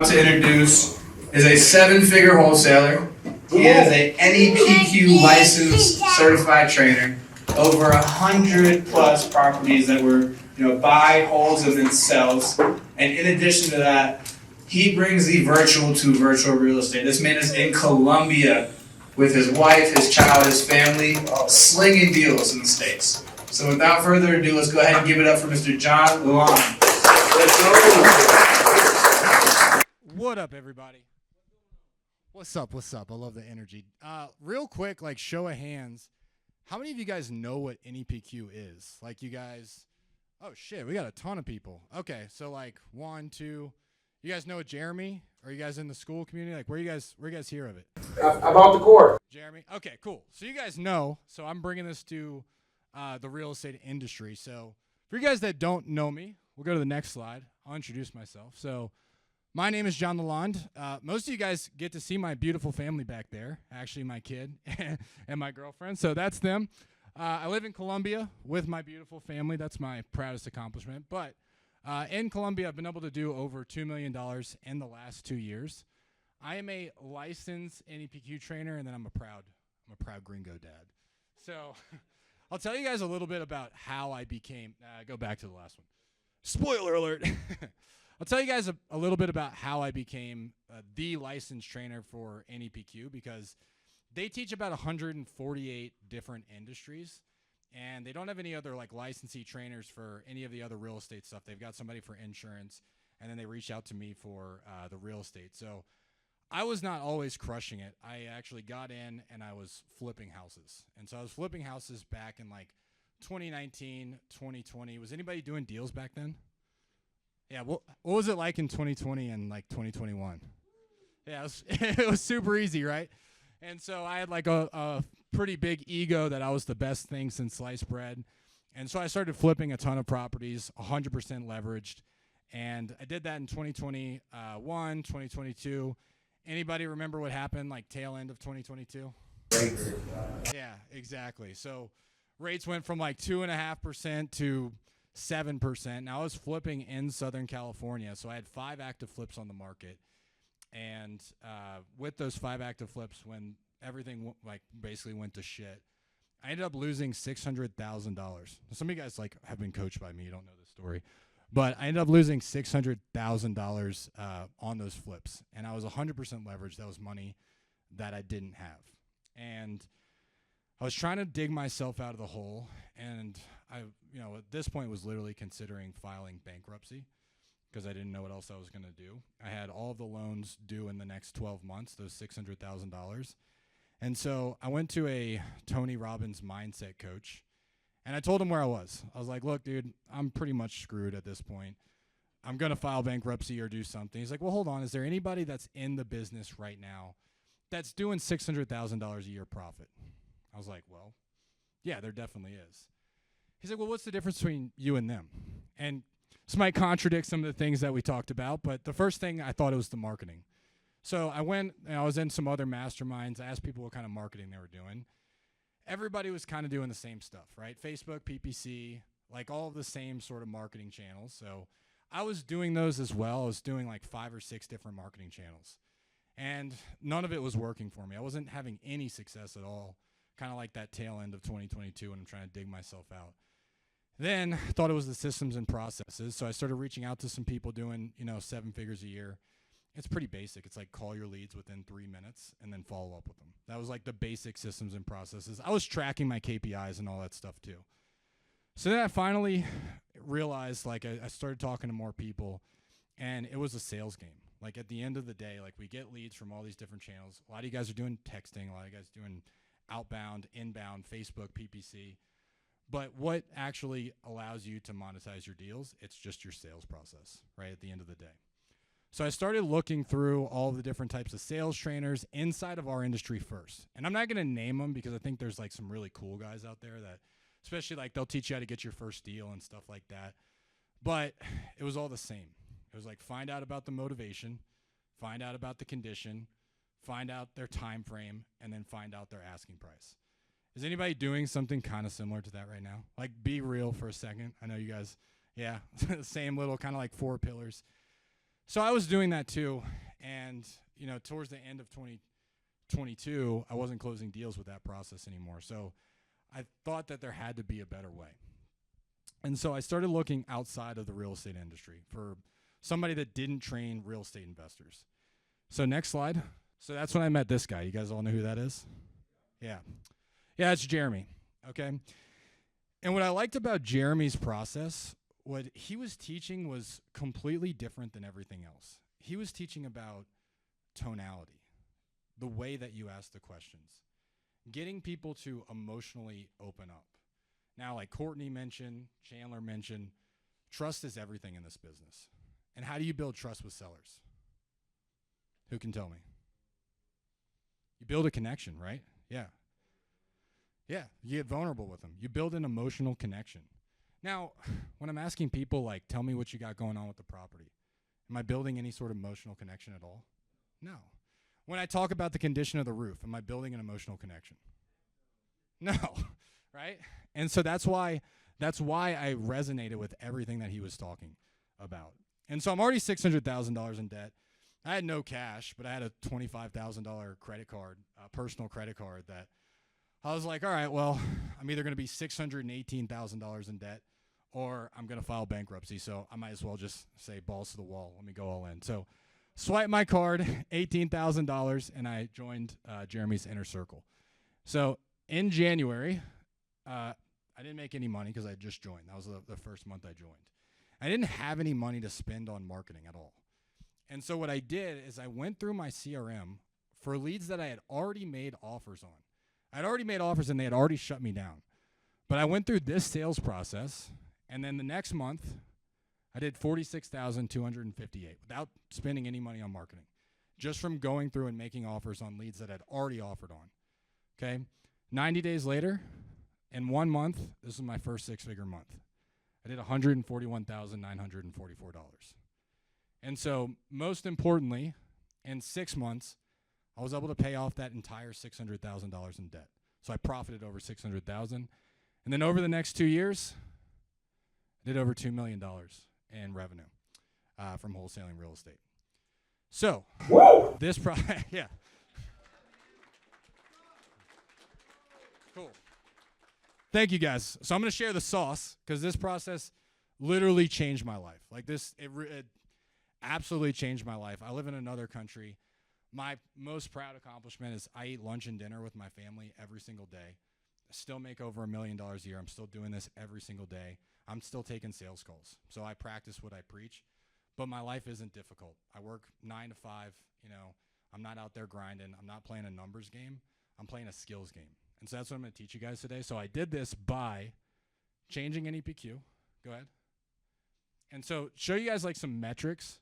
To introduce is a seven-figure wholesaler. He is a NEPQ licensed certified trainer. Over 100+ properties that were, buy, holds, and then sells. And in addition to that, he brings the virtual to virtual real estate. This man is in Colombia with his wife, his child, his family, slinging deals in the States. So without further ado, let's go ahead and give it up for Mr. John Lallande. Let's go. What up, everybody? What's up? I love the energy. Real quick, like show of hands, how many of you guys know what NEPQ is? Like you guys, oh shit, we got a ton of people. Okay, so like 1, 2, you guys know Jeremy? Are you guys in the school community? Like where you guys hear of it? About the core. Jeremy? Okay, cool. So you guys know, so I'm bringing this to the real estate industry. So for you guys that don't know me, we'll go to the next slide. I'll introduce myself. So my name is John Lallande. Most of you guys get to see my beautiful family back there. Actually, my kid and my girlfriend. So that's them. I live in Colombia with my beautiful family. That's my proudest accomplishment. But in Colombia, I've been able to do over $2 million in the last 2 years. I am a licensed NEPQ trainer, and then I'm a proud gringo dad. So I'll tell you guys a little bit about how I became. Go back to the last one. Spoiler alert. I'll tell you guys a little bit about how I became the licensed trainer for NEPQ, because they teach about 148 different industries, and they don't have any other like licensee trainers for any of the other real estate stuff. They've got somebody for insurance, and then they reach out to me for the real estate. So I was not always crushing it. I actually got in and I was flipping houses. And so I was flipping houses back in like 2019, 2020. Was anybody doing deals back then? Yeah, what was it like in 2020 and like 2021? Yeah, it was super easy, right? And so I had like a pretty big ego that I was the best thing since sliced bread. And so I started flipping a ton of properties, 100% leveraged. And I did that in 2021, 2022. Anybody remember what happened like tail end of 2022? Yeah, exactly. So rates went from like 2.5% to 7%. Now I was flipping in Southern California, so I had 5 active flips on the market. And with those 5 active flips, when everything basically went to shit, I ended up losing $600,000. Some of you guys like have been coached by me. You don't know this story, but I ended up losing $600,000 on those flips, and I was 100% leveraged. That was money that I didn't have, and I was trying to dig myself out of the hole, and I, at this point was literally considering filing bankruptcy because I didn't know what else I was going to do. I had all of the loans due in the next 12 months, those $600,000. And so I went to a Tony Robbins mindset coach, and I told him where I was. I was like, look, dude, I'm pretty much screwed at this point. I'm going to file bankruptcy or do something. He's like, well, hold on. Is there anybody that's in the business right now that's doing $600,000 a year profit? I was like, well, yeah, there definitely is. He's like, well, what's the difference between you and them? And this might contradict some of the things that we talked about, but the first thing I thought it was the marketing. So I went and I was in some other masterminds. I asked people what kind of marketing they were doing. Everybody was kind of doing the same stuff, right? Facebook, PPC, like all of the same sort of marketing channels. So I was doing those as well. I was doing like 5 or 6 different marketing channels. And none of it was working for me. I wasn't having any success at all. Kind of like that tail end of 2022 when I'm trying to dig myself out. Then I thought it was the systems and processes. So I started reaching out to some people doing, 7 figures a year. It's pretty basic. It's like call your leads within 3 minutes and then follow up with them. That was like the basic systems and processes. I was tracking my KPIs and all that stuff too. So then I finally realized, like I started talking to more people, and it was a sales game. Like at the end of the day, like we get leads from all these different channels. A lot of you guys are doing texting. A lot of you guys are doing outbound, inbound, Facebook, PPC. But what actually allows you to monetize your deals? It's just your sales process, right, at the end of the day. So I started looking through all the different types of sales trainers inside of our industry first. And I'm not going to name them because I think there's like some really cool guys out there that, especially like they'll teach you how to get your first deal and stuff like that. But it was all the same. It was like find out about the motivation, find out about the condition, find out their time frame, and then find out their asking price. Is anybody doing something kind of similar to that right now? Like be real for a second. I know you guys, yeah, same little kind of like 4 pillars. So I was doing that too, and towards the end of 2022, I wasn't closing deals with that process anymore. So I thought that there had to be a better way. And so I started looking outside of the real estate industry for somebody that didn't train real estate investors. So next slide. So that's when I met this guy. You guys all know who that is? Yeah. Yeah, it's Jeremy. Okay. And what I liked about Jeremy's process, what he was teaching was completely different than everything else. He was teaching about tonality, the way that you ask the questions, getting people to emotionally open up. Now, like Courtney mentioned, Chandler mentioned, trust is everything in this business. And how do you build trust with sellers? Who can tell me? You build a connection, right? Yeah. Yeah, you get vulnerable with them. You build an emotional connection. Now, when I'm asking people, like, tell me what you got going on with the property, am I building any sort of emotional connection at all? No. When I talk about the condition of the roof, am I building an emotional connection? No, right? And so that's why I resonated with everything that he was talking about. And so I'm already $600,000 in debt. I had no cash, but I had a $25,000 credit card, personal credit card that I was like, all right, well, I'm either going to be $618,000 in debt or I'm going to file bankruptcy. So I might as well just say balls to the wall. Let me go all in. So swipe my card, $18,000, and I joined Jeremy's inner circle. So in January, I didn't make any money because I just joined. That was the first month I joined. I didn't have any money to spend on marketing at all. And so what I did is I went through my CRM for leads that I had already made offers on. I'd already made offers and they had already shut me down. But I went through this sales process, and then the next month, I did $46,258 without spending any money on marketing, just from going through and making offers on leads that I'd already offered on. Okay? 90 days later, in 1 month, this is my first six-figure month. I did $141,944. And so, most importantly, in 6 months, I was able to pay off that entire $600,000 in debt. So I profited over $600,000. And then over the next 2 years, I did over $2 million in revenue from wholesaling real estate. So this yeah. Cool. Thank you guys. So I'm going to share the sauce because this process literally changed my life. Like this, it absolutely changed my life. I live in another country. My most proud accomplishment is I eat lunch and dinner with my family every single day. I still make over $1 million a year. I'm still doing this every single day. I'm still taking sales calls. So I practice what I preach, but my life isn't difficult. I work 9 to 5, I'm not out there grinding. I'm not playing a numbers game. I'm playing a skills game. And so that's what I'm going to teach you guys today. So I did this by changing an EPQ. Go ahead. And so show you guys like some metrics.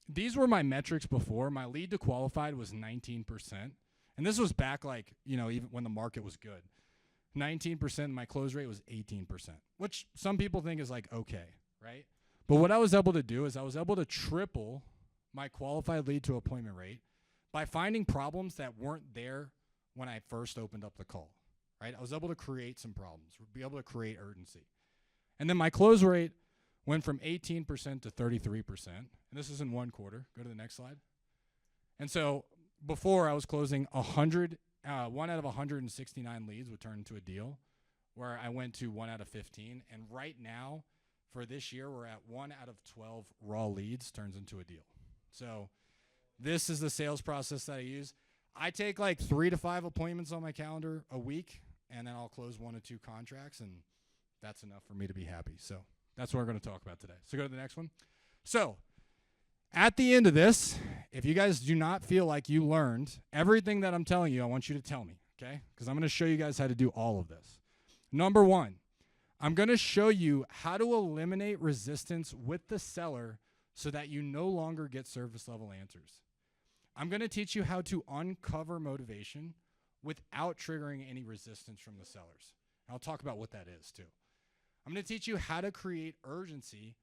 These were my metrics before. My lead to qualified was 19%. And this was back even when the market was good. 19%, my close rate was 18%, which some people think is okay, right? But what I was able to do is I was able to triple my qualified lead to appointment rate by finding problems that weren't there when I first opened up the call, right? I was able to create some problems, be able to create urgency. And then my close rate went from 18% to 33%. And this is in 1 quarter. Go to the next slide. And so before I was closing 1 out of 169 leads would turn into a deal, where I went to 1 out of 15. And right now, for this year, we're at 1 out of 12 raw leads turns into a deal. So this is the sales process that I use. I take 3 to 5 appointments on my calendar a week, and then I'll close 1 or 2 contracts, and that's enough for me to be happy. So that's what we're going to talk about today. So go to the next one. So at the end of this, if you guys do not feel like you learned everything that I'm telling you, I want you to tell me, okay? Because I'm going to show you guys how to do all of this. Number 1, I'm going to show you how to eliminate resistance with the seller so that you no longer get service level answers. I'm going to teach you how to uncover motivation without triggering any resistance from the sellers. And I'll talk about what that is too. I'm going to teach you how to create urgency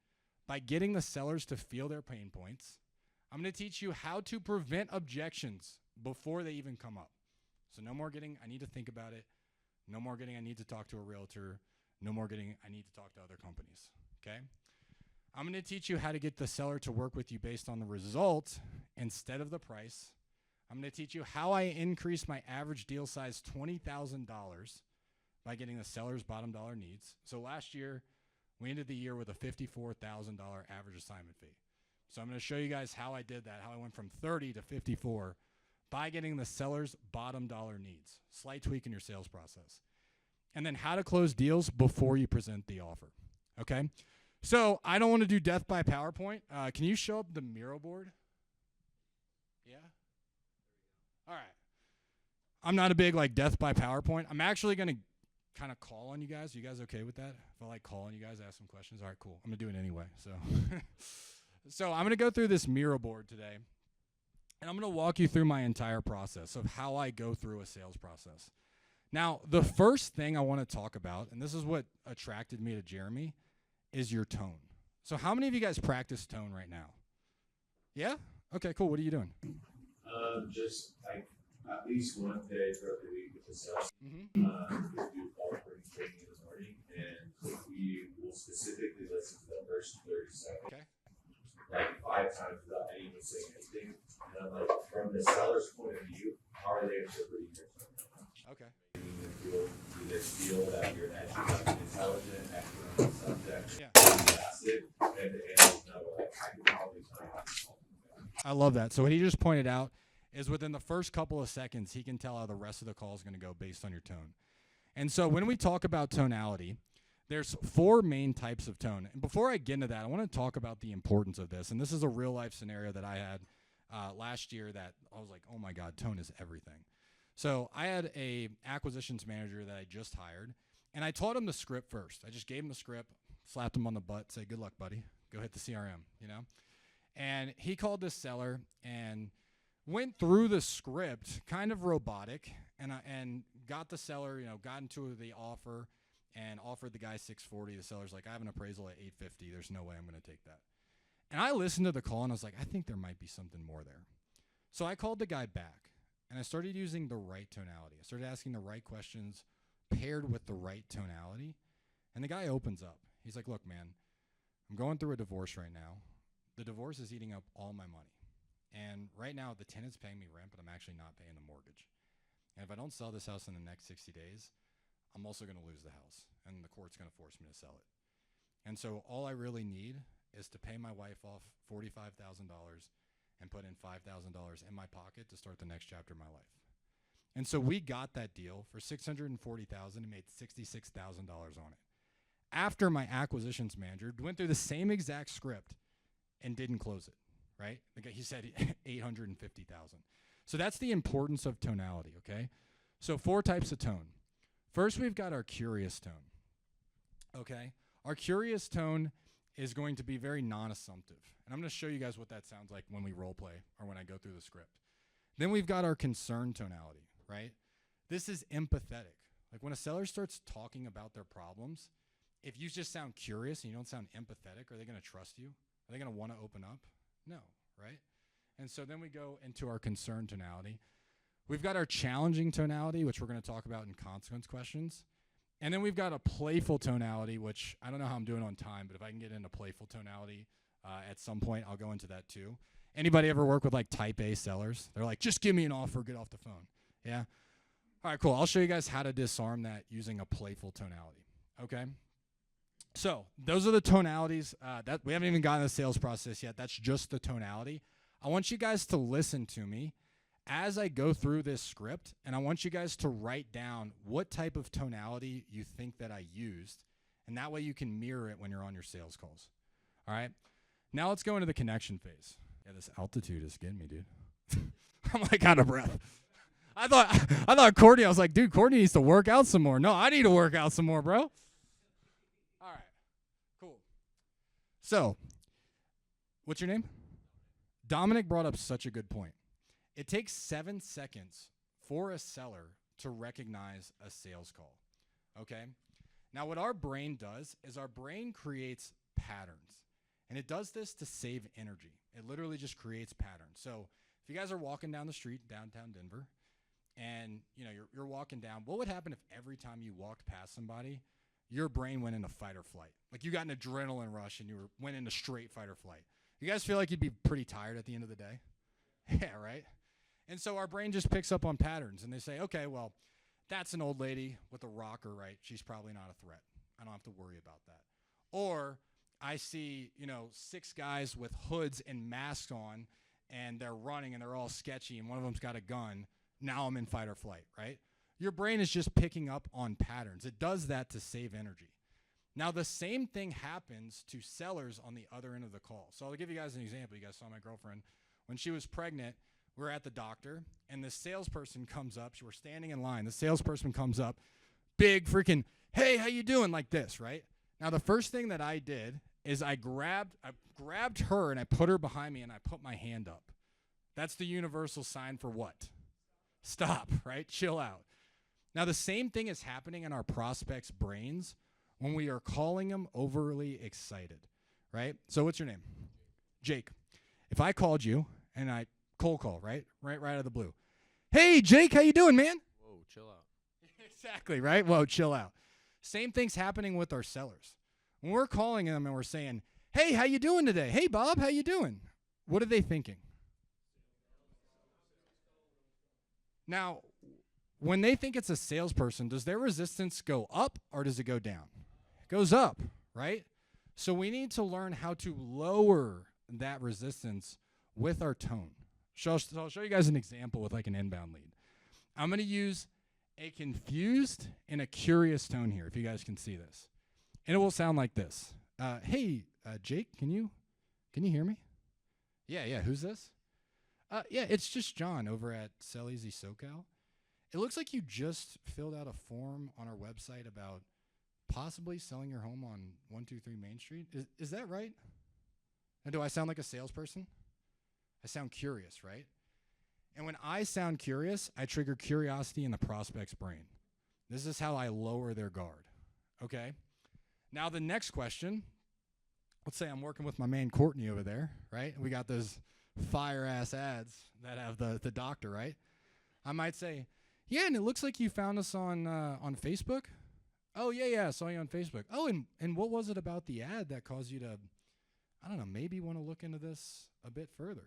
by getting the sellers to feel their pain points. I'm going to teach you how to prevent objections before they even come up. So no more getting, I need to think about it. No more getting, I need to talk to a realtor. No more getting, I need to talk to other companies. Okay? I'm going to teach you how to get the seller to work with you based on the result instead of the price. I'm going to teach you how I increase my average deal size $20,000 by getting the seller's bottom dollar needs. So last year, we ended the year with a $54,000 average assignment fee. So I'm going to show you guys how I did that, how I went from 30 to 54 by getting the seller's bottom dollar needs. Slight tweak in your sales process. And then how to close deals before you present the offer. Okay? So I don't want to do death by PowerPoint. Can you show up the Miro board? Yeah? All right. I'm not a big like death by PowerPoint. I'm actually going to kind of call on you guys. Are you guys okay with that? If I like call on you guys, ask some questions. All right, cool. I'm going to do it anyway. So I'm going to go through this Miro board today, and I'm going to walk you through my entire process of how I go through a sales process. Now, the first thing I want to talk about, and this is what attracted me to Jeremy, is your tone. So how many of you guys practice tone right now? Yeah? Okay, cool. What are you doing? Just like at least one day throughout the week with the sales. Mm-hmm. We do call for training in the morning, and we will specifically listen to the first 30 seconds. Okay. Like 5 times without anyone saying anything. And I'm like, from the seller's point of view, how are they interpreting your tone? Okay. Do they feel that you're actually intelligent, actually on the subject? Yeah. That's it. And no, like, I can probably tell. I love that. So what he just pointed out is within the first couple of seconds, he can tell how the rest of the call is going to go based on your tone. And so when we talk about tonality, there's 4 main types of tone. And before I get into that, I want to talk about the importance of this. And this is a real life scenario that I had last year that I was like, oh my God, tone is everything. So I had a acquisitions manager that I just hired, and I taught him the script first. I just gave him the script, slapped him on the butt, said, good luck, buddy. Go hit the CRM, you know? And he called this seller and went through the script, kind of robotic, and got the seller, got into the offer and offered the guy $640. The seller's like, I have an appraisal at $850. There's no way I'm going to take that. And I listened to the call, and I was like, I think there might be something more there. So I called the guy back, and I started using the right tonality. I started asking the right questions paired with the right tonality. And the guy opens up. He's like, look, man, I'm going through a divorce right now. The divorce is eating up all my money. And right now, the tenant's paying me rent, but I'm actually not paying the mortgage. And if I don't sell this house in the next 60 days, I'm also going to lose the house, and the court's going to force me to sell it. And so all I really need is to pay my wife off $45,000 and put in $5,000 in my pocket to start the next chapter of my life. And so we got that deal for $640,000 and made $66,000 on it. After my acquisitions manager went through the same exact script and didn't close it, right? He said $850,000. So that's the importance of tonality, okay? So 4 types of tone. First, we've got our curious tone, okay? Our curious tone is going to be very non-assumptive. And I'm going to show you guys what that sounds like when we role play or when I go through the script. Then we've got our concerned tonality, right? This is empathetic. Like when a seller starts talking about their problems, if you just sound curious and you don't sound empathetic, are they going to trust you? Are they going to want to open up? No, right? And so then we go into our concerned tonality. We've got our challenging tonality, which we're going to talk about in consequence questions. And then we've got a playful tonality, which I don't know how I'm doing on time, but if I can get into playful tonality at some point, I'll go into that too. Anybody ever work with like type A sellers? They're like, just give me an offer, get off the phone. Yeah? All right, cool. I'll show you guys how to disarm that using a playful tonality, okay? So those are the tonalities. That we haven't even gotten the sales process yet. That's just the tonality. I want you guys to listen to me as I go through this script, and I want you guys to write down what type of tonality you think that I used, and that way you can mirror it when you're on your sales calls. All right? Now let's go into the connection phase. Yeah, this altitude is getting me, dude. I'm like out of breath. I thought Courtney, I was like, dude, Courtney needs to work out some more. No, I need to work out some more, bro. All right, cool. So, what's your name? Dominic brought up such a good point. It takes 7 seconds for a seller to recognize a sales call, okay? Now, what our brain does is our brain creates patterns, and it does this to save energy. It literally just creates patterns. So if you guys are walking down the street downtown Denver, and you're walking down, what would happen if every time you walked past somebody, your brain went into fight or flight. Like you got an adrenaline rush and went into straight fight or flight. You guys feel like you'd be pretty tired at the end of the day? Yeah, right? And so our brain just picks up on patterns, and they say, okay, well, that's an old lady with a rocker, right? She's probably not a threat. I don't have to worry about that. Or I see, 6 guys with hoods and masks on, and they're running, and they're all sketchy, and one of them's got a gun. Now I'm in fight or flight, right? Your brain is just picking up on patterns. It does that to save energy. Now, the same thing happens to sellers on the other end of the call. So I'll give you guys an example. You guys saw my girlfriend. When she was pregnant, we're at the doctor, and the salesperson comes up. We're standing in line. The salesperson comes up, big freaking, hey, how you doing, like this, right? Now, the first thing that I did is I grabbed her, and I put her behind me, and I put my hand up. That's the universal sign for what? Stop, right? Chill out. Now, the same thing is happening in our prospects' brains when we are calling them overly excited, right? So what's your name? Jake. If I called you and I cold call, right out of the blue. Hey, Jake, how you doing, man? Whoa, chill out. Exactly, right? Whoa, chill out. Same thing's happening with our sellers. When we're calling them and we're saying, hey, how you doing today? Hey, Bob, how you doing? What are they thinking? Now, when they think it's a salesperson, does their resistance go up or does it go down? It goes up, right? So we need to learn how to lower that resistance with our tone. So I'll show you guys an example with like an inbound lead. I'm going to use a confused and a curious tone here, if you guys can see this. And it will sound like this. Hey, Jake, can you hear me? Yeah, who's this? Yeah, it's just John over at Sell Easy SoCal. It looks like you just filled out a form on our website about possibly selling your home on 123 Main Street. Is that right? And do I sound like a salesperson? I sound curious, right? And when I sound curious, I trigger curiosity in the prospect's brain. This is how I lower their guard, okay? Now the next question, let's say I'm working with my man Courtney over there, right? We got those fire-ass ads that have the doctor, right? I might say, yeah, and it looks like you found us on Facebook. Oh, yeah, I saw you on Facebook. Oh, and what was it about the ad that caused you to, I don't know, maybe want to look into this a bit further?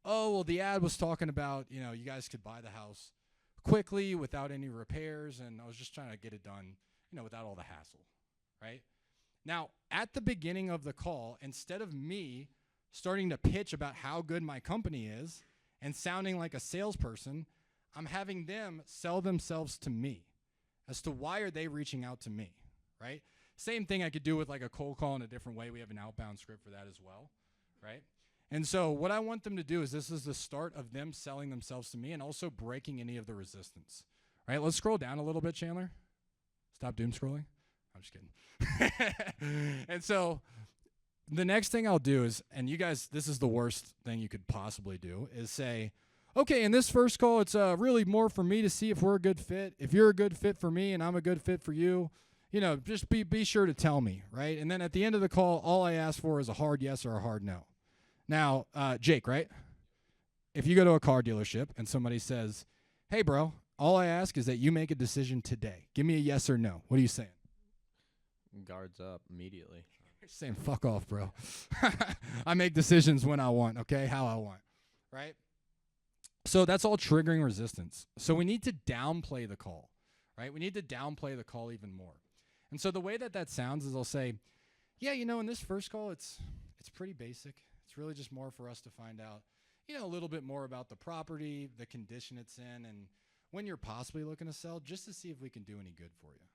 Oh, well, the ad was talking about, you guys could buy the house quickly without any repairs, and I was just trying to get it done, without all the hassle, right? Now, at the beginning of the call, instead of me starting to pitch about how good my company is and sounding like a salesperson, I'm having them sell themselves to me as to why are they reaching out to me, right? Same thing I could do with like a cold call in a different way. We have an outbound script for that as well, right? And so what I want them to do is this is the start of them selling themselves to me and also breaking any of the resistance, right? Let's scroll down a little bit, Chandler. Stop doom scrolling. I'm just kidding. And so the next thing I'll do is, and you guys, this is the worst thing you could possibly do, is say, okay, in this first call, it's really more for me to see if we're a good fit. If you're a good fit for me and I'm a good fit for you, just be sure to tell me, right? And then at the end of the call, all I ask for is a hard yes or a hard no. Now, Jake, right? If you go to a car dealership and somebody says, hey, bro, all I ask is that you make a decision today. Give me a yes or no. What are you saying? Guards up immediately. You're saying fuck off, bro. I make decisions when I want, okay? How I want, right? So that's all triggering resistance. So we need to downplay the call, right? We need to downplay the call even more. And so the way that sounds is I'll say, yeah, in this first call, it's pretty basic. It's really just more for us to find out, a little bit more about the property, the condition it's in, and when you're possibly looking to sell, just to see if we can do any good for you.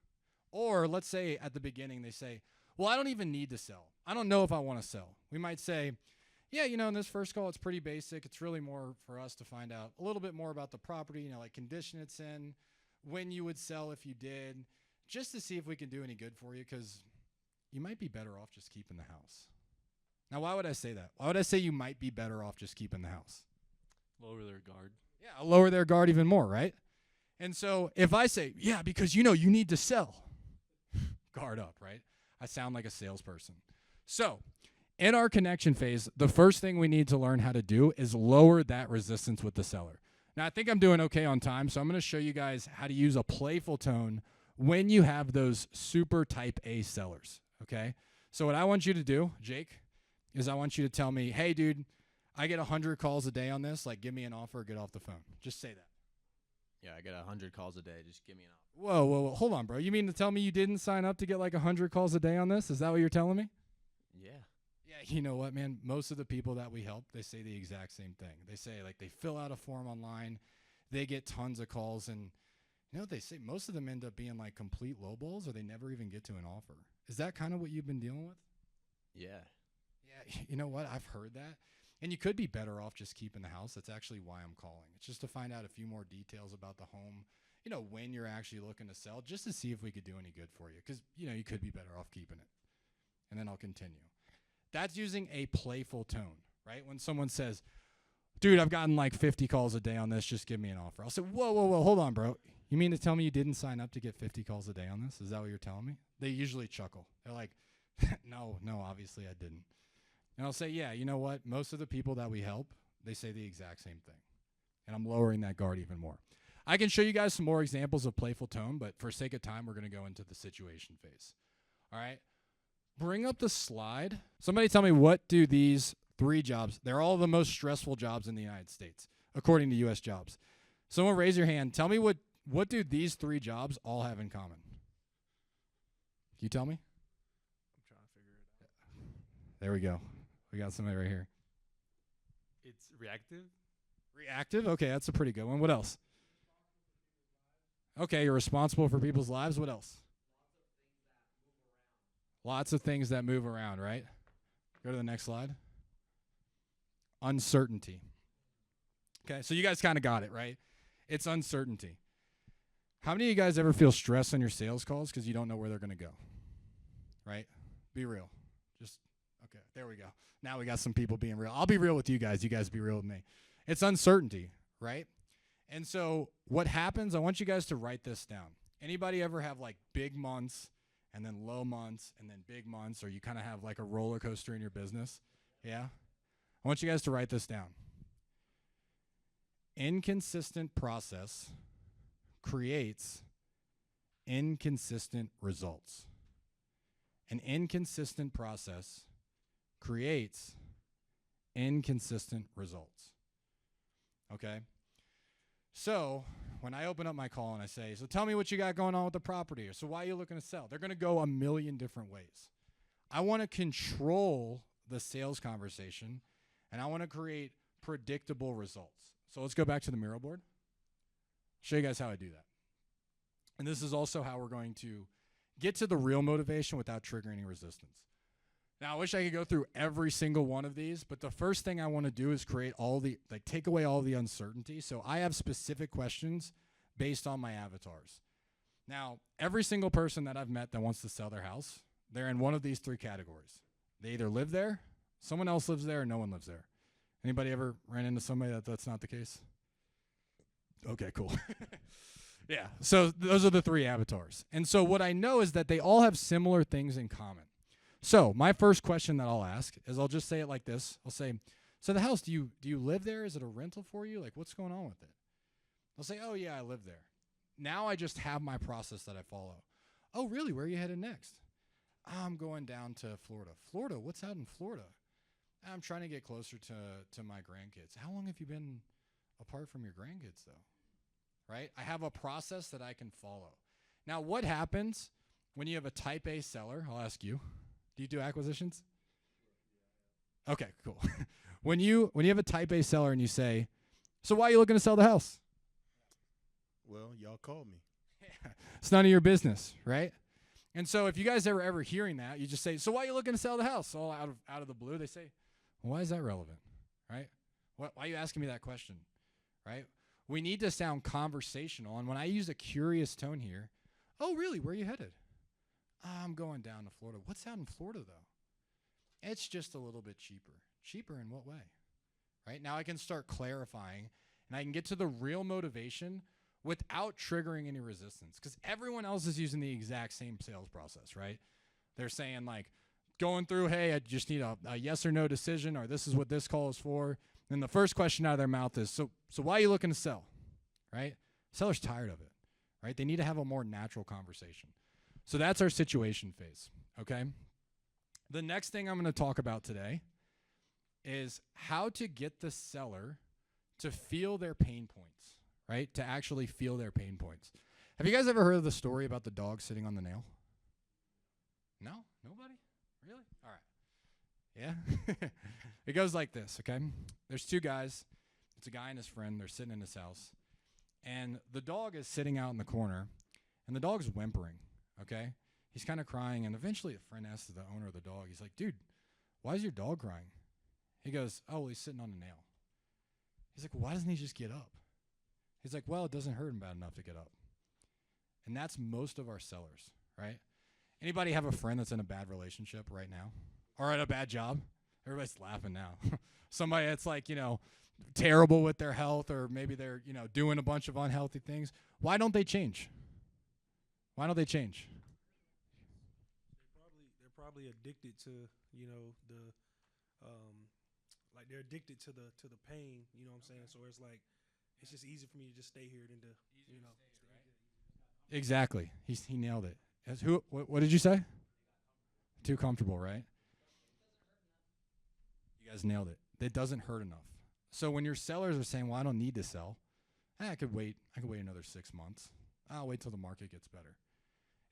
Or let's say at the beginning they say, well, I don't even need to sell. I don't know if I want to sell. We might say, yeah, in this first call, it's pretty basic. It's really more for us to find out a little bit more about the property, like condition it's in, when you would sell if you did, just to see if we can do any good for you, because you might be better off just keeping the house. Now, why would I say that? Why would I say you might be better off just keeping the house? Lower their guard. Yeah, I'll lower their guard even more, right? And so if I say, yeah, because you need to sell, guard up, right? I sound like a salesperson. So in our connection phase, the first thing we need to learn how to do is lower that resistance with the seller. Now, I think I'm doing okay on time, so I'm going to show you guys how to use a playful tone when you have those super type A sellers, okay? So what I want you to do, Jake, is I want you to tell me, hey, dude, I get 100 calls a day on this. Like, give me an offer, get off the phone. Just say that. Yeah, I get 100 calls a day. Just give me an offer. Whoa. Hold on, bro. You mean to tell me you didn't sign up to get like 100 calls a day on this? Is that what you're telling me? Yeah. Yeah, you know what, man? Most of the people that we help, they say the exact same thing. They say, like, they fill out a form online. They get tons of calls. And you know what they say? Most of them end up being like complete lowballs or they never even get to an offer. Is that kind of what you've been dealing with? Yeah. Yeah, you know what? I've heard that. And you could be better off just keeping the house. That's actually why I'm calling. It's just to find out a few more details about the home, you know, when you're actually looking to sell, just to see if we could do any good for you. Because, you know, you could be better off keeping it. And then I'll continue. That's using a playful tone, right? When someone says, dude, I've gotten like 50 calls a day on this. Just give me an offer. I'll say, whoa. Hold on, bro. You mean to tell me you didn't sign up to get 50 calls a day on this? Is that what you're telling me? They usually chuckle. They're like, no, obviously I didn't. And I'll say, yeah, you know what? Most of the people that we help, they say the exact same thing. And I'm lowering that guard even more. I can show you guys some more examples of playful tone, but for sake of time, we're going to go into the situation phase. All right? Bring up the slide. Somebody tell me, what do these 3 jobs, they're all the most stressful jobs in the United States, according to U.S. Jobs. Someone raise your hand. Tell me what do these 3 jobs all have in common? Can you tell me? I'm trying to figure it out. There we go. We got somebody right here. It's reactive. Reactive? Okay, that's a pretty good one. What else? Okay, you're responsible for people's lives. What else? Lots of things that move around, right? Go to the next slide. Uncertainty. Okay, so you guys kind of got it, right? It's uncertainty. How many of you guys ever feel stress on your sales calls because you don't know where they're going to go? Right? Be real. Just, okay, there we go. Now we got some people being real. I'll be real with you guys. You guys be real with me. It's uncertainty, right? And so what happens, I want you guys to write this down. Anybody ever have like big months and then low months and then big months, or you kind of have like a roller coaster in your business? Yeah? I want you guys to write this down. Inconsistent process creates inconsistent results. An inconsistent process creates inconsistent results. Okay? So, when I open up my call and I say, so tell me what you got going on with the property, or so why are you looking to sell? They're going to go a million different ways. I want to control the sales conversation, and I want to create predictable results. So let's go back to the mural board. Show you guys how I do that. And this is also how we're going to get to the real motivation without triggering any resistance. Now, I wish I could go through every single one of these, but the first thing I want to do is create take away all the uncertainty. So I have specific questions based on my avatars. Now, every single person that I've met that wants to sell their house, they're in one of these 3 categories. They either live there, someone else lives there, or no one lives there. Anybody ever ran into somebody that's not the case? Okay, cool. Yeah, so those are the 3 avatars. And so what I know is that they all have similar things in common. So my first question that I'll ask is, I'll just say it like this. I'll say, so the house, do you live there? Is it a rental for you? Like, what's going on with it? They'll say, oh, yeah, I live there. Now I just have my process that I follow. Oh, really? Where are you headed next? I'm going down to Florida. Florida? What's out in Florida? I'm trying to get closer to my grandkids. How long have you been apart from your grandkids, though? Right? I have a process that I can follow. Now, what happens when you have a type A seller? I'll ask you. Do you do acquisitions? Okay, cool. When you have a type A seller and you say, so why are you looking to sell the house? Well, y'all called me. It's none of your business, right? And so if you guys are ever hearing that, you just say, so why are you looking to sell the house? All out of the blue, they say, well, why is that relevant, right? Why are you asking me that question, right? We need to sound conversational. And when I use a curious tone here, oh, really? Where are you headed? I'm going down to Florida. What's out in Florida, though? It's just a little bit cheaper. Cheaper in what way? Right? Now I can start clarifying, and I can get to the real motivation without triggering any resistance, because everyone else is using the exact same sales process, right? They're saying, like, going through, hey, I just need a yes or no decision, or this is what this call is for. And the first question out of their mouth is, so why are you looking to sell, right? Seller's tired of it. right? They need to have a more natural conversation. So that's our situation phase, okay? The next thing I'm going to talk about today is how to get the seller to feel their pain points, right? To actually feel their pain points. Have you guys ever heard of the story about the dog sitting on the nail? No? Nobody? Really? All right. Yeah? It goes like this, okay? There's two guys. It's a guy and his friend. They're sitting in his house. And the dog is sitting out in the corner, and the dog's whimpering, okay? He's kind of crying, and eventually a friend asks the owner of the dog, he's like, dude, why is your dog crying? He goes, oh, well, he's sitting on a nail. He's like, well, why doesn't he just get up? He's like, well, it doesn't hurt him bad enough to get up. And that's most of our sellers, right? Anybody have a friend that's in a bad relationship right now? Or at a bad job? Everybody's laughing now. Somebody that's like, terrible with their health, or maybe they're, doing a bunch of unhealthy things. Why don't they change? Why don't they change? They're probably addicted to, like they're addicted to the pain, you know what I'm saying? So it's like, it's just easy for me to just stay here than to, Exactly. He nailed it. What did you say? Too comfortable, right? You guys nailed it. It doesn't hurt enough. So when your sellers are saying, well, I don't need to sell, I could wait another 6 months. I'll wait till the market gets better.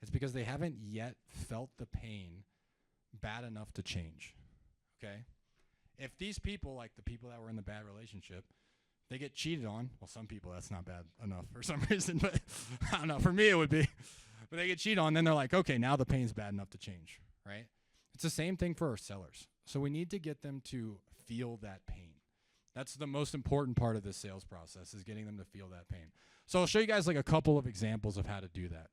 It's because they haven't yet felt the pain bad enough to change, okay? If these people, like the people that were in the bad relationship, they get cheated on. Well, some people, that's not bad enough for some reason, but I don't know. For me, it would be. But they get cheated on, then they're like, okay, now the pain's bad enough to change, right? It's the same thing for our sellers. So we need to get them to feel that pain. That's the most important part of this sales process, is getting them to feel that pain. So I'll show you guys like a couple of examples of how to do that.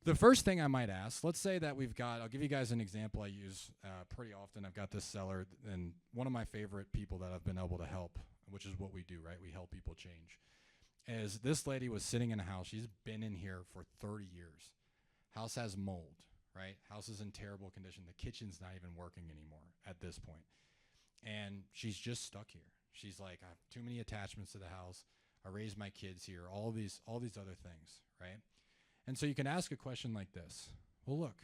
The first thing I might ask, let's say that I'll give you guys an example I use pretty often. I've got this seller, and one of my favorite people that I've been able to help, which is what we do, right? We help people change. Is this lady was sitting in a house. She's been in here for 30 years. House has mold, right? House is in terrible condition. The kitchen's not even working anymore at this point. And she's just stuck here. She's like, I have too many attachments to the house. I raised my kids here, all these other things, right? And so you can ask a question like this. Well, look,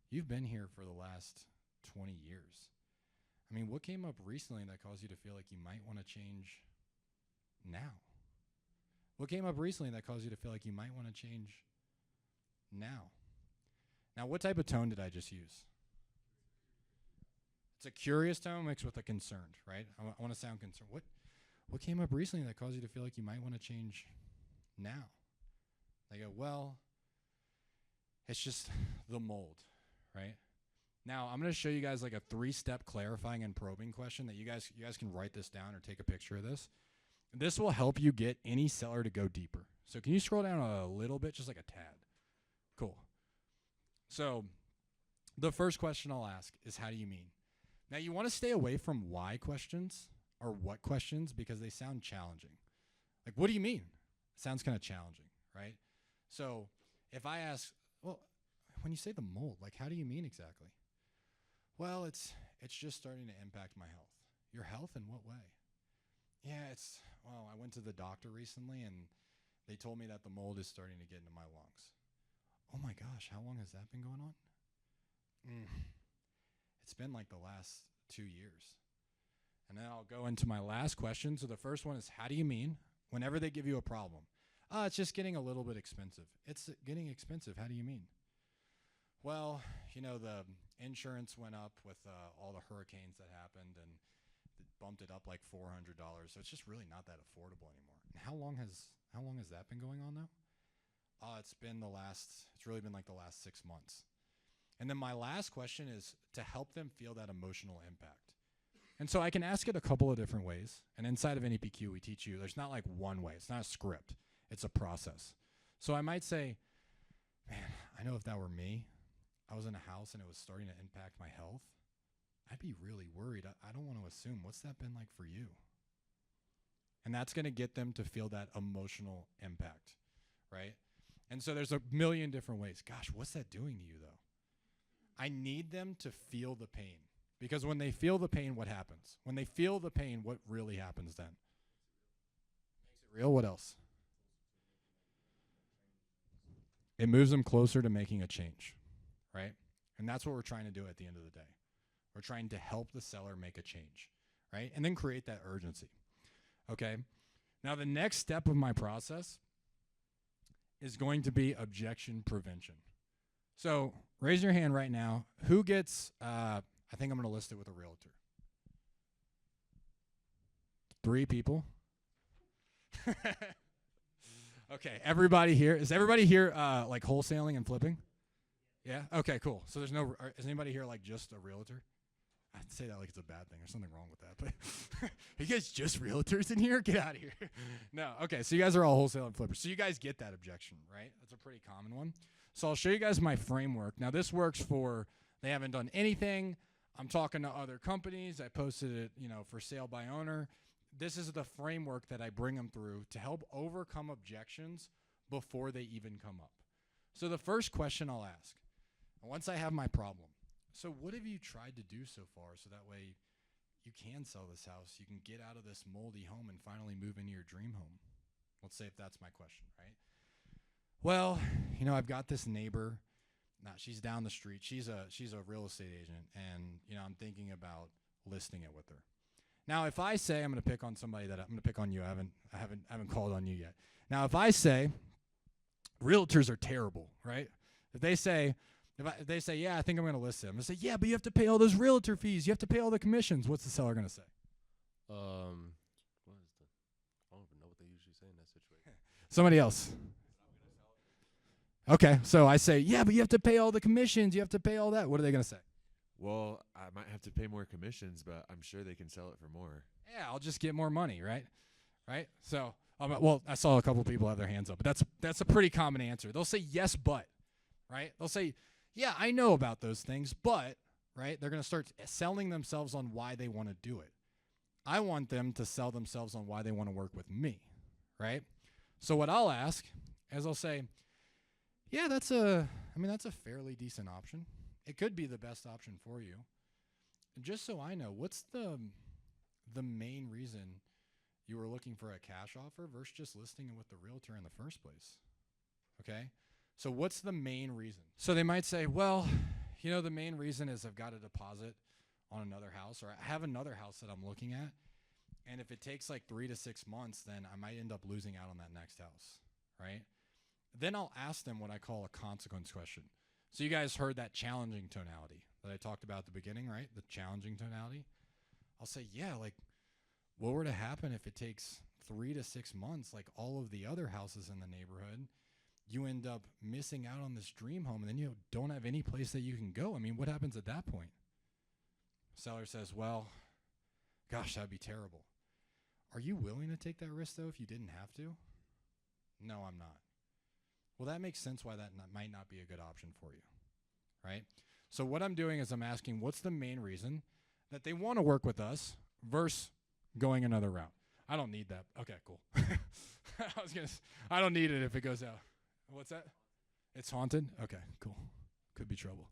you've been here for the last 20 years. I mean, what came up recently that caused you to feel like you might want to change now? What came up recently that caused you to feel like you might want to change now? Now, what type of tone did I just use? It's a curious tone mixed with a concerned, right? I want to sound concerned. What came up recently that caused you to feel like you might want to change now? They go, well, it's just the mold, right? Now, I'm going to show you guys like a 3-step clarifying and probing question that you guys can write this down or take a picture of this. This will help you get any seller to go deeper. So can you scroll down a little bit, just like a tad? Cool. So the first question I'll ask is, how do you mean? Now, you want to stay away from why questions or what questions, because they sound challenging. Like, what do you mean? It sounds kind of challenging, right? So if I ask, well, when you say the mold, like, how do you mean exactly? Well, it's just starting to impact my health. Your health in what way? Yeah, I went to the doctor recently, and they told me that the mold is starting to get into my lungs. Oh my gosh, how long has that been going on? It's been like the last 2 years. And then I'll go into my last question. So the first one is, how do you mean? Whenever they give you a problem. It's just getting a little bit expensive. It's getting expensive. How do you mean? Well, the insurance went up with all the hurricanes that happened, and it bumped it up like $400. So it's just really not that affordable anymore. And how long has that been going on now? It's really been like the last 6 months. And then my last question is to help them feel that emotional impact. And so I can ask it a couple of different ways. And inside of NEPQ, we teach you there's not like one way. It's not a script. It's a process. So I might say, man, I know if that were me, I was in a house and it was starting to impact my health, I'd be really worried. I don't want to assume, what's that been like for you? And that's going to get them to feel that emotional impact, right? And so there's a million different ways. Gosh, what's that doing to you, though? I need them to feel the pain. Because when they feel the pain, what happens? When they feel the pain, what really happens then? Makes it real. What else? it moves them closer to making a change, right? And that's what we're trying to do at the end of the day. We're trying to help the seller make a change, right? And then create that urgency, okay? Now, the next step of my process is going to be objection prevention. So raise your hand right now. Who gets, I think I'm going to list it with a realtor. 3 people. Okay, everybody here. Is everybody here like wholesaling and flipping? Yeah? Okay, cool. So there's no, is anybody here like just a realtor? I'd say that like it's a bad thing. There's something wrong with that. But are you guys just realtors in here? Get out of here. No. Okay, so you guys are all wholesale and flippers. So you guys get that objection, right? That's a pretty common one. So I'll show you guys my framework. Now this works for, they haven't done anything. I'm talking to other companies. I posted it, for sale by owner. This is the framework that I bring them through to help overcome objections before they even come up. So the first question I'll ask, once I have my problem, so what have you tried to do so far so that way you can sell this house, you can get out of this moldy home and finally move into your dream home? Let's say if that's my question, right? Well, I've got this neighbor. She's down the street. She's a real estate agent, and I'm thinking about listing it with her. Now, if I say I'm going to pick on somebody that I'm going to pick on you, I haven't called on you yet. Now, if I say realtors are terrible, right? If they say, yeah, I think I'm going to list it, I'm going to say, yeah, but you have to pay all those realtor fees. You have to pay all the commissions. What's the seller going to say? What is the? I don't even know what they usually say in that situation. Somebody else. Okay, so I say, yeah, but you have to pay all the commissions. You have to pay all that. What are they going to say? Well, I might have to pay more commissions, but I'm sure they can sell it for more. Yeah, I'll just get more money, right? Right? So, well, I saw a couple people have their hands up, but that's a pretty common answer. They'll say yes, but, right? They'll say, yeah, I know about those things, but, right? They're going to start selling themselves on why they want to do it. I want them to sell themselves on why they want to work with me, right? So what I'll ask is I'll say, yeah, that's a fairly decent option. It could be the best option for you. Just so I know, what's the main reason you were looking for a cash offer versus just listing it with the realtor in the first place? Okay? So what's the main reason? So they might say, well, the main reason is I've got a deposit on another house, or I have another house that I'm looking at, and if it takes like 3 to 6 months, then I might end up losing out on that next house, right? Then I'll ask them what I call a consequence question. So you guys heard that challenging tonality that I talked about at the beginning, right? The challenging tonality. I'll say, yeah, like, what were to happen if it takes 3 to 6 months, like all of the other houses in the neighborhood, you end up missing out on this dream home, and then you don't have any place that you can go? I mean, what happens at that point? Seller says, well, gosh, that'd be terrible. Are you willing to take that risk, though, if you didn't have to? No, I'm not. Well, that makes sense why that might not be a good option for you, right? So what I'm doing is I'm asking, what's the main reason that they want to work with us versus going another route? I don't need that. Okay, cool. I don't need it if it goes out. What's that? It's haunted? Okay, cool. Could be trouble.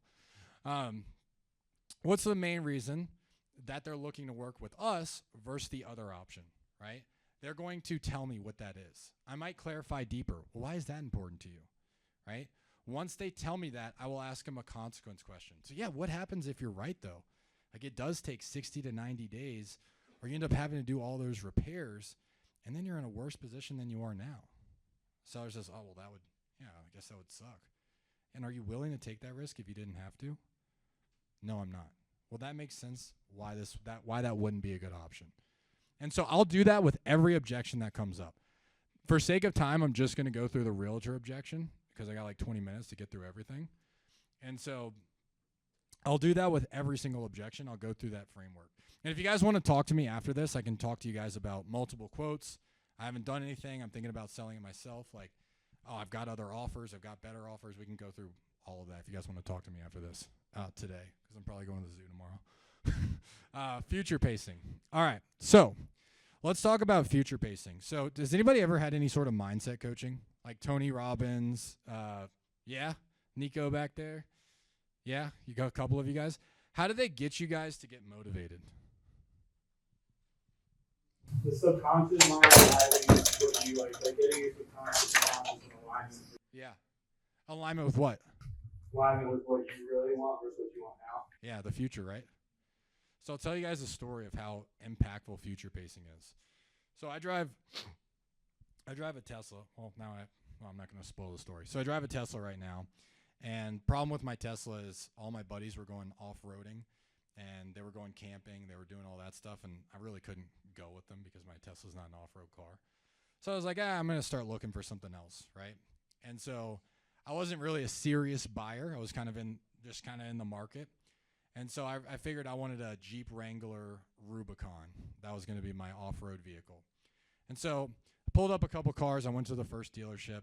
What's the main reason that they're looking to work with us versus the other option, right? They're going to tell me what that is. I might clarify deeper. Well, why is that important to you, right? Once they tell me that, I will ask them a consequence question. So yeah, what happens if you're right though? Like it does take 60 to 90 days, or you end up having to do all those repairs, and then you're in a worse position than you are now. Seller says, oh, well, I guess that would suck. And are you willing to take that risk if you didn't have to? No, I'm not. Well, that makes sense why that wouldn't be a good option. And so I'll do that with every objection that comes up. For sake of time, I'm just going to go through the realtor objection because I got like 20 minutes to get through everything. And so I'll do that with every single objection. I'll go through that framework. And if you guys want to talk to me after this, I can talk to you guys about multiple quotes. I haven't done anything. I'm thinking about selling it myself. Like, oh, I've got other offers. I've got better offers. We can go through all of that if you guys want to talk to me after this today, because I'm probably going to the zoo tomorrow. Future pacing. All right, so let's talk about future pacing. So does anybody ever had any sort of mindset coaching? Like Tony Robbins? Yeah? Nico back there? Yeah? You got a couple of you guys? How do they get you guys to get motivated? The subconscious mind guiding what you like getting your subconscious in alignment. Yeah. Alignment with what? Alignment with what you really want versus what you want now. Yeah, the future, right? So I'll tell you guys a story of how impactful future pacing is. So I drive a Tesla. Well, I'm not going to spoil the story. So I drive a Tesla right now, and problem with my Tesla is all my buddies were going off-roading, and they were going camping. They were doing all that stuff, and I really couldn't go with them because my Tesla's not an off-road car. So I was like, I'm going to start looking for something else, right? And so I wasn't really a serious buyer. I was kind of in the market. And so I figured I wanted a Jeep Wrangler Rubicon. That was going to be my off-road vehicle. And so I pulled up a couple cars. I went to the first dealership.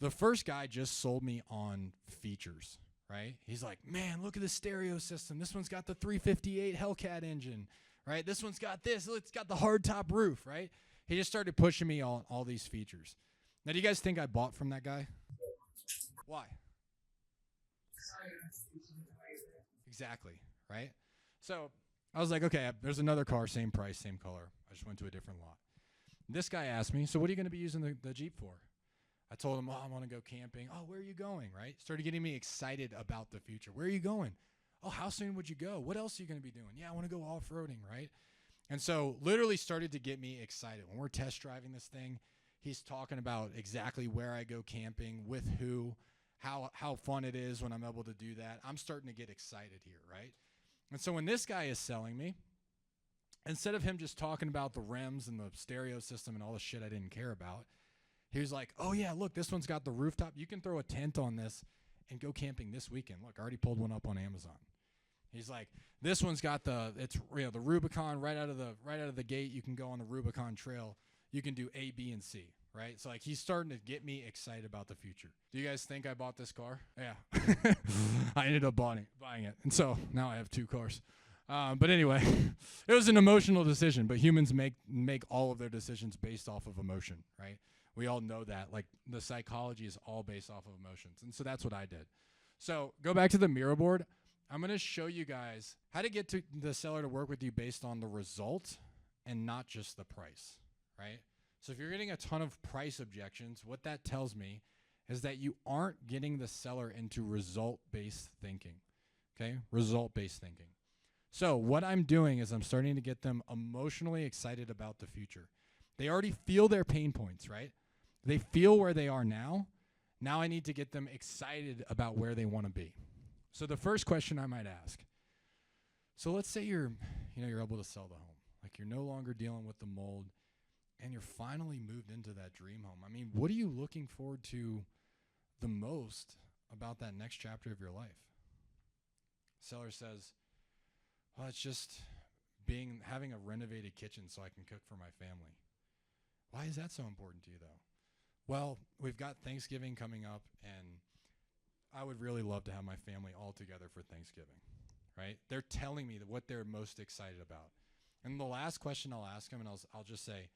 The first guy just sold me on features, right? He's like, man, look at the stereo system. This one's got the 358 Hellcat engine, right? This one's got this. It's got the hardtop roof, right? He just started pushing me on all these features. Now, do you guys think I bought from that guy? Why? Exactly, right? So I was like, okay, there's another car, same price, same color. I just went to a different lot. This guy asked me, so what are you going to be using the Jeep for? I told him, I want to go camping. Oh, where are you going, right? Started getting me excited about the future. Where are you going? Oh, how soon would you go? What else are you going to be doing? Yeah, I want to go off-roading, right? And so literally started to get me excited. When we're test driving this thing, he's talking about exactly where I go camping, with who, how fun it is when I'm able to do that. I'm starting to get excited here, right? And so when this guy is selling me, instead of him just talking about the rims and the stereo system and all the shit I didn't care about, he was like, oh yeah, look, this one's got the rooftop. You can throw a tent on this and go camping this weekend. Look, I already pulled one up on Amazon. He's like, this one's got the Rubicon right out of the gate. You can go on the Rubicon trail. You can do A, B, and C. Right? So like he's starting to get me excited about the future. Do you guys think I bought this car? Yeah. I ended up buying it. And so now I have two cars. But anyway, it was an emotional decision, but humans make all of their decisions based off of emotion, right? We all know that. Like the psychology is all based off of emotions. And so that's what I did. So go back to the mirror board. I'm going to show you guys how to get to the seller to work with you based on the result and not just the price, right? So if you're getting a ton of price objections, what that tells me is that you aren't getting the seller into result-based thinking, okay? Result-based thinking. So what I'm doing is I'm starting to get them emotionally excited about the future. They already feel their pain points, right? They feel where they are now. Now I need to get them excited about where they want to be. So the first question I might ask, so let's say you're able to sell the home. Like you're no longer dealing with the mold, and you're finally moved into that dream home. I mean, what are you looking forward to the most about that next chapter of your life? Seller says, well, it's just having a renovated kitchen so I can cook for my family. Why is that so important to you, though? Well, we've got Thanksgiving coming up, and I would really love to have my family all together for Thanksgiving, right? They're telling me what they're most excited about. And the last question I'll ask them, and I'll just say,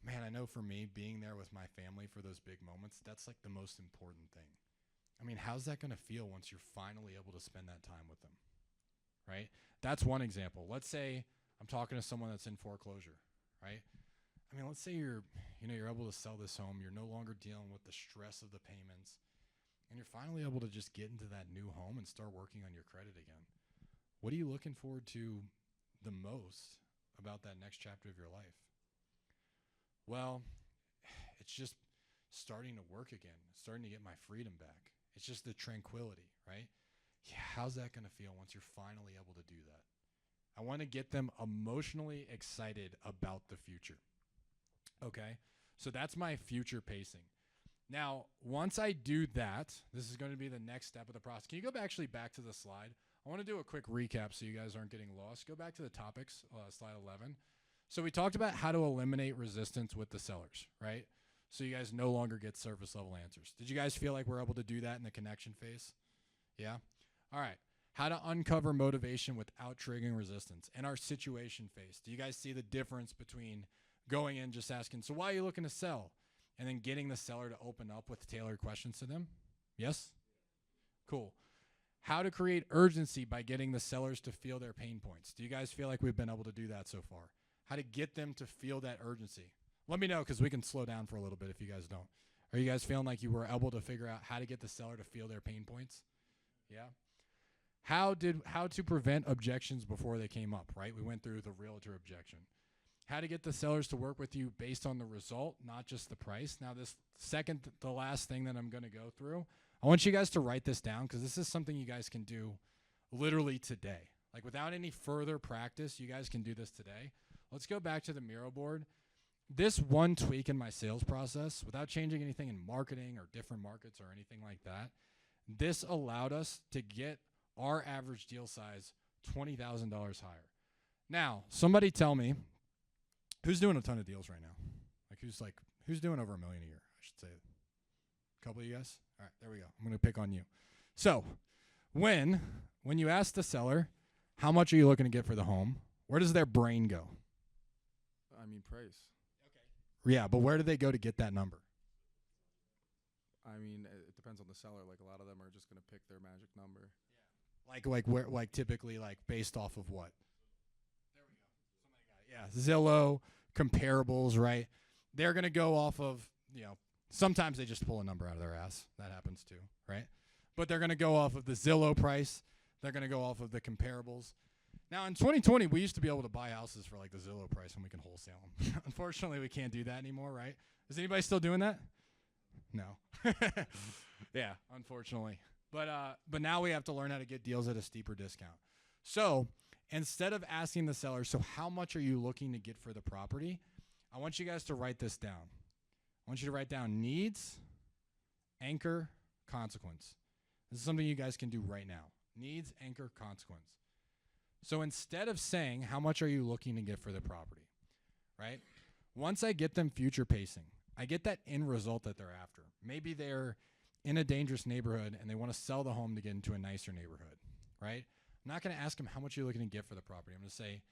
man, I know for me, being there with my family for those big moments, that's like the most important thing. I mean, how's that going to feel once you're finally able to spend that time with them, right? That's one example. Let's say I'm talking to someone that's in foreclosure, right? I mean, let's say you're able to sell this home. You're no longer dealing with the stress of the payments, and you're finally able to just get into that new home and start working on your credit again. What are you looking forward to the most about that next chapter of your life? Well, it's just starting to work again, starting to get my freedom back. It's just the tranquility, right? Yeah, how's that going to feel once you're finally able to do that? I want to get them emotionally excited about the future. Okay, so that's my future pacing. Now, once I do that, this is going to be the next step of the process. Can you go back to the slide? I want to do a quick recap so you guys aren't getting lost. Go back to the topics, slide 11. So we talked about how to eliminate resistance with the sellers, right? So you guys no longer get surface level answers. Did you guys feel like we're able to do that in the connection phase? Yeah? All right. How to uncover motivation without triggering resistance. In our situation phase, do you guys see the difference between going in just asking, so why are you looking to sell? And then getting the seller to open up with tailored questions to them? Yes? Cool. How to create urgency by getting the sellers to feel their pain points. Do you guys feel like we've been able to do that so far? How to get them to feel that urgency. Let me know because we can slow down for a little bit if you guys don't. Are you guys feeling like you were able to figure out how to get the seller to feel their pain points? Yeah. How to prevent objections before they came up, right? We went through the realtor objection. How to get the sellers to work with you based on the result, not just the price. Now this the last thing that I'm going to go through, I want you guys to write this down because this is something you guys can do literally today. Like without any further practice, you guys can do this today. Let's go back to the Miro board. This one tweak in my sales process, without changing anything in marketing or different markets or anything like that, this allowed us to get our average deal size $20,000 higher. Now, somebody tell me, who's doing a ton of deals right now? Who's doing over $1 million a year? I should say a couple of you guys. All right, there we go. I'm going to pick on you. So, when you ask the seller, how much are you looking to get for the home? Where does their brain go? I mean, price. Yeah, but where do they go to get that number? I mean, it depends on the seller. Like a lot of them are just gonna pick their magic number. Like typically like based off of what? There we go. Somebody got it. Yeah, Zillow, comparables, right? They're gonna go off of, sometimes they just pull a number out of their ass. That happens too, right? But they're gonna go off of the Zillow price. They're gonna go off of the comparables. Now, in 2020, we used to be able to buy houses for like the Zillow price and we can wholesale them. Unfortunately, we can't do that anymore, right? Is anybody still doing that? No. Yeah, unfortunately. But now we have to learn how to get deals at a steeper discount. So instead of asking the seller, so how much are you looking to get for the property? I want you guys to write this down. I want you to write down needs, anchor, consequence. This is something you guys can do right now. Needs, anchor, consequence. So instead of saying, how much are you looking to get for the property, right? Once I get them future pacing, I get that end result that they're after. Maybe they're in a dangerous neighborhood and they want to sell the home to get into a nicer neighborhood, right? I'm not going to ask them how much you're looking to get for the property. I'm going to say,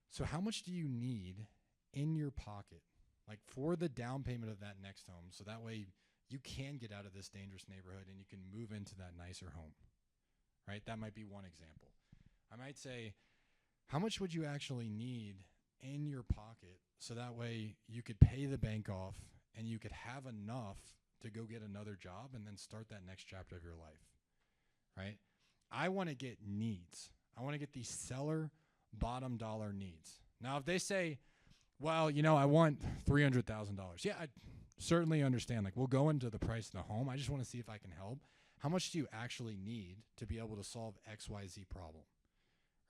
so how much do you need in your pocket, like for the down payment of that next home, so that way you can get out of this dangerous neighborhood and you can move into that nicer home, right? That might be one example. I might say, how much would you actually need in your pocket so that way you could pay the bank off and you could have enough to go get another job and then start that next chapter of your life, right? I want to get needs. I want to get these seller bottom dollar needs. Now, if they say, well, I want $300,000. Yeah, I certainly understand. Like, we'll go into the price of the home. I just want to see if I can help. How much do you actually need to be able to solve XYZ problem?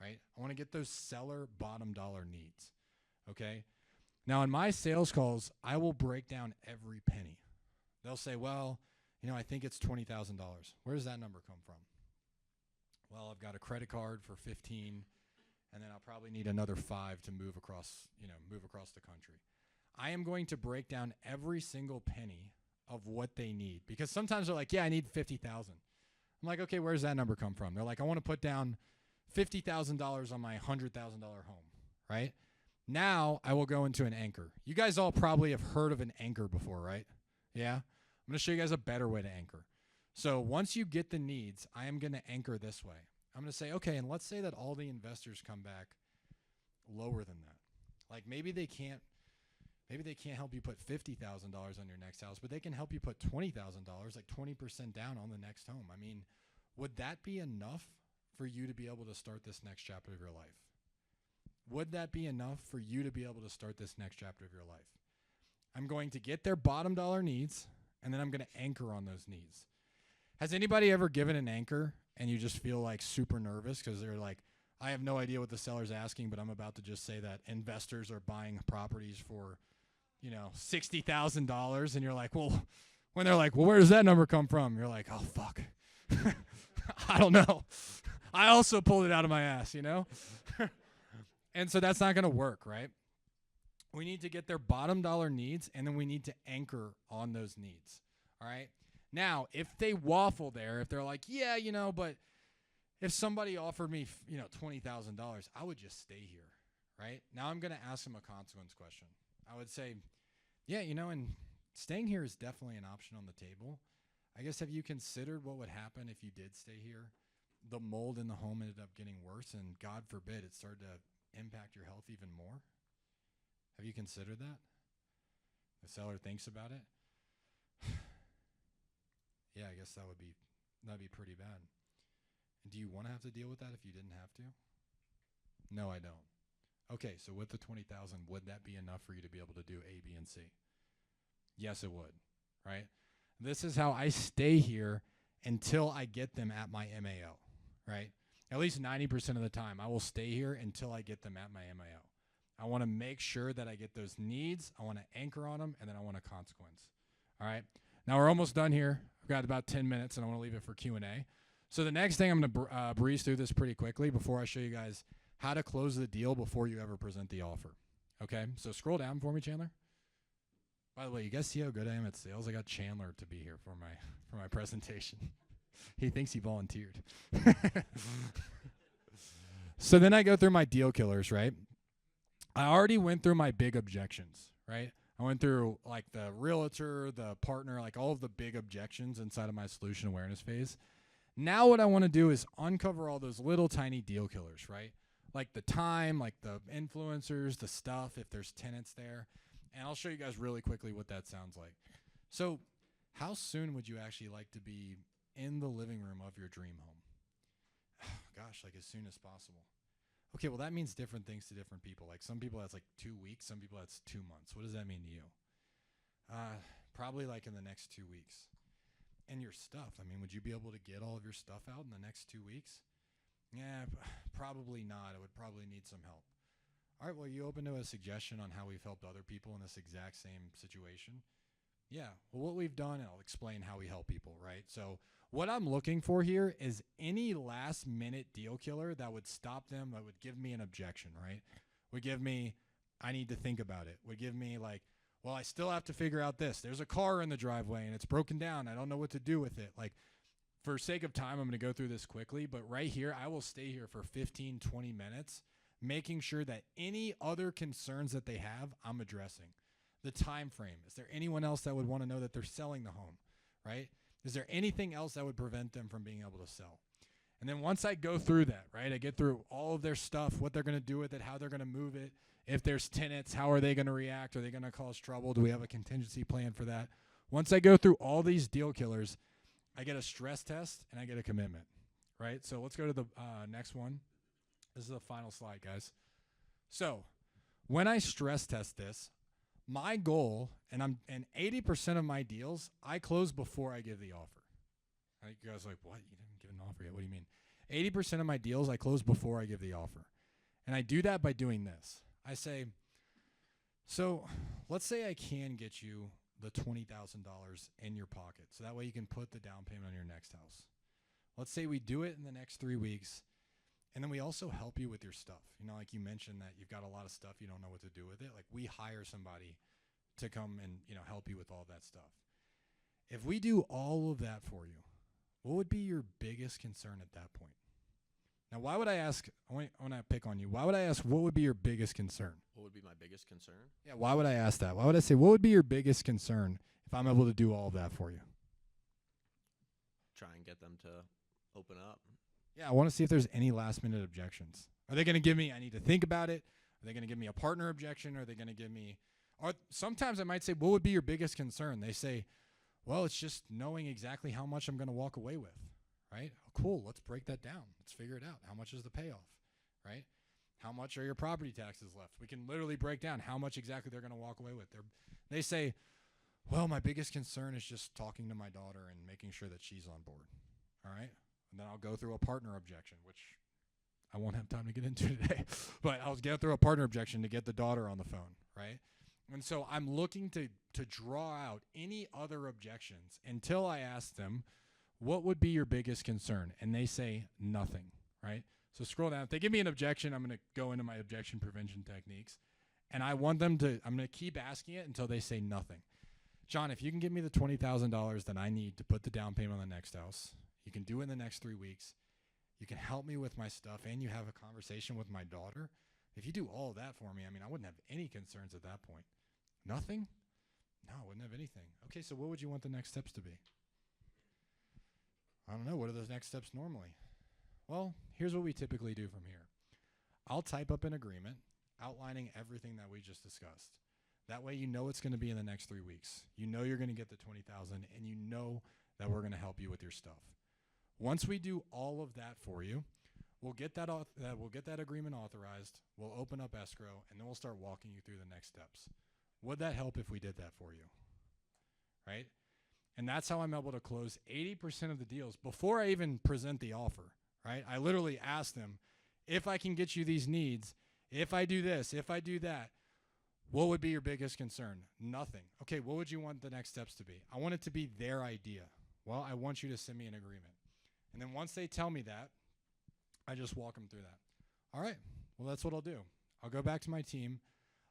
Right? I want to get those seller bottom dollar needs. Okay? Now, in my sales calls, I will break down every penny. They'll say, well, I think it's $20,000. Where does that number come from? Well, I've got a credit card for 15, and then I'll probably need another 5 to move across the country. I am going to break down every single penny of what they need, because sometimes they're like, yeah, I need 50,000. I'm like, okay, where's that number come from? They're like, I want to put down $50,000 on my $100,000 home, right? Now I will go into an anchor. You guys all probably have heard of an anchor before, right? Yeah? I'm going to show you guys a better way to anchor. So once you get the needs, I am going to anchor this way. I'm going to say, okay, and let's say that all the investors come back lower than that. Like maybe they can't help you put $50,000 on your next house, but they can help you put $20,000, like 20% down on the next home. I mean, would that be enough for you to be able to start this next chapter of your life? Would that be enough for you to be able to start this next chapter of your life? I'm going to get their bottom dollar needs, and then I'm going to anchor on those needs. Has anybody ever given an anchor and you just feel like super nervous because they're like, I have no idea what the seller's asking, but I'm about to just say that investors are buying properties for, $60,000, and you're like, well, when they're like, well, where does that number come from? You're like, oh, fuck. I don't know. I also pulled it out of my ass, And so that's not going to work, right? We need to get their bottom dollar needs, and then we need to anchor on those needs, all right? Now, if they waffle there, if they're like, yeah, but if somebody offered me, $20,000, I would just stay here, right? Now I'm going to ask them a consequence question. I would say, yeah, and staying here is definitely an option on the table. I guess, have you considered what would happen if you did stay here? The mold in the home ended up getting worse, and God forbid it started to impact your health even more. Have you considered that? The seller thinks about it. Yeah, I guess that'd be pretty bad. Do you want to have to deal with that if you didn't have to? No, I don't. Okay, so with the 20,000, would that be enough for you to be able to do A, B, and C? Yes, it would, right? This is how I stay here until I get them at my MAO, right? At least 90% of the time, I will stay here until I get them at my MAO. I want to make sure that I get those needs, I want to anchor on them, and then I want a consequence. All right? Now we're almost done here. I've got about 10 minutes, and I want to leave it for Q&A. So the next thing, I'm going to breeze through this pretty quickly before I show you guys how to close the deal before you ever present the offer. Okay? So scroll down for me, Chandler. By the way, you guys see how good I am at sales? I got Chandler to be here for my presentation. He thinks he volunteered. So then I go through my deal killers, right? I already went through my big objections, right? I went through like the realtor, the partner, like all of the big objections inside of my solution awareness phase. Now what I want to do is uncover all those little tiny deal killers, right? Like the time, like the influencers, the stuff, if there's tenants there. And I'll show you guys really quickly what that sounds like. So how soon would you actually like to be in the living room of your dream home? Gosh, like as soon as possible. Okay, well, that means different things to different people. Like some people that's like 2 weeks, some people that's 2 months. What does that mean to you? Probably like in the next 2 weeks. And your stuff, I mean, would you be able to get all of your stuff out in the next 2 weeks? Yeah, probably not. I would probably need some help. All right, well, you open to a suggestion on how we've helped other people in this exact same situation? Yeah, well, what we've done, and I'll explain how we help people, right? So what I'm looking for here is any last minute deal killer that would stop them, that would give me an objection, right? Would give me, I need to think about it. Would give me like, well, I still have to figure out this. There's a car in the driveway and it's broken down. I don't know what to do with it. Like, for sake of time, I'm going to go through this quickly, but right here, I will stay here for 15, 20 minutes, making sure that any other concerns that they have, I'm addressing. The time frame. Is there anyone else that would want to know that they're selling the home, right? Is there anything else that would prevent them from being able to sell? And then once I go through that, right, I get through all of their stuff, what they're going to do with it, how they're going to move it. If there's tenants, how are they going to react? Are they going to cause trouble? Do we have a contingency plan for that? Once I go through all these deal killers, I get a stress test and I get a commitment, right? So let's go to the next one. This is the final slide, guys. So when I stress test this, my goal, and 80% of my deals, I close before I give the offer. I think you guys are like, what? You didn't give an offer yet. What do you mean? 80% of my deals, I close before I give the offer. And I do that by doing this. I say, so let's say I can get you the $20,000 in your pocket. So that way you can put the down payment on your next house. Let's say we do it in the next 3 weeks. And then we also help you with your stuff. You know, like you mentioned that you've got a lot of stuff, you don't know what to do with it. Like we hire somebody to come and, you know, help you with all that stuff. If we do all of that for you, what would be your biggest concern at that point? Now, why would I ask, I want to pick on you. Why would I ask, what would be your biggest concern? What would be my biggest concern? Yeah, why would I ask that? Why would I say, what would be your biggest concern if I'm able to do all of that for you? Try and get them to open up. Yeah, I want to see if there's any last minute objections. Are they going to give me, I need to think about it? Are they going to give me a partner objection? Are they going to give me, or sometimes I might say, what would be your biggest concern? They say, well, it's just knowing exactly how much I'm going to walk away with, right? Oh, cool, let's break that down. Let's figure it out. How much is the payoff, right? How much are your property taxes left? We can literally break down how much exactly they're going to walk away with. They say, well, my biggest concern is just talking to my daughter and making sure that she's on board, all right? And then I'll go through a partner objection, which I won't have time to get into today. But I'll get through a partner objection to get the daughter on the phone, right? And so I'm looking to draw out any other objections until I ask them, what would be your biggest concern? And they say nothing, right? So scroll down. If they give me an objection, I'm going to go into my objection prevention techniques. And I want them to, I'm going to keep asking it until they say nothing. John, if you can give me the $20,000 that I need to put the down payment on the next house, you can do it in the next 3 weeks. You can help me with my stuff, and you have a conversation with my daughter. If you do all of that for me, I mean, I wouldn't have any concerns at that point. Nothing? No, I wouldn't have anything. Okay, so what would you want the next steps to be? I don't know. What are those next steps normally? Well, here's what we typically do from here. I'll type up an agreement outlining everything that we just discussed. That way you know it's going to be in the next 3 weeks. You know you're going to get the $20,000, and you know that we're going to help you with your stuff. Once we do all of that for you, we'll get that agreement authorized, we'll open up escrow, and then we'll start walking you through the next steps. Would that help if we did that for you? Right? And that's how I'm able to close 80% of the deals before I even present the offer, right? I literally ask them, if I can get you these needs, if I do this, if I do that, what would be your biggest concern? Nothing. Okay, what would you want the next steps to be? I want it to be their idea. Well, I want you to send me an agreement. And then once they tell me that, I just walk them through that. All right, well, that's what I'll do. I'll go back to my team.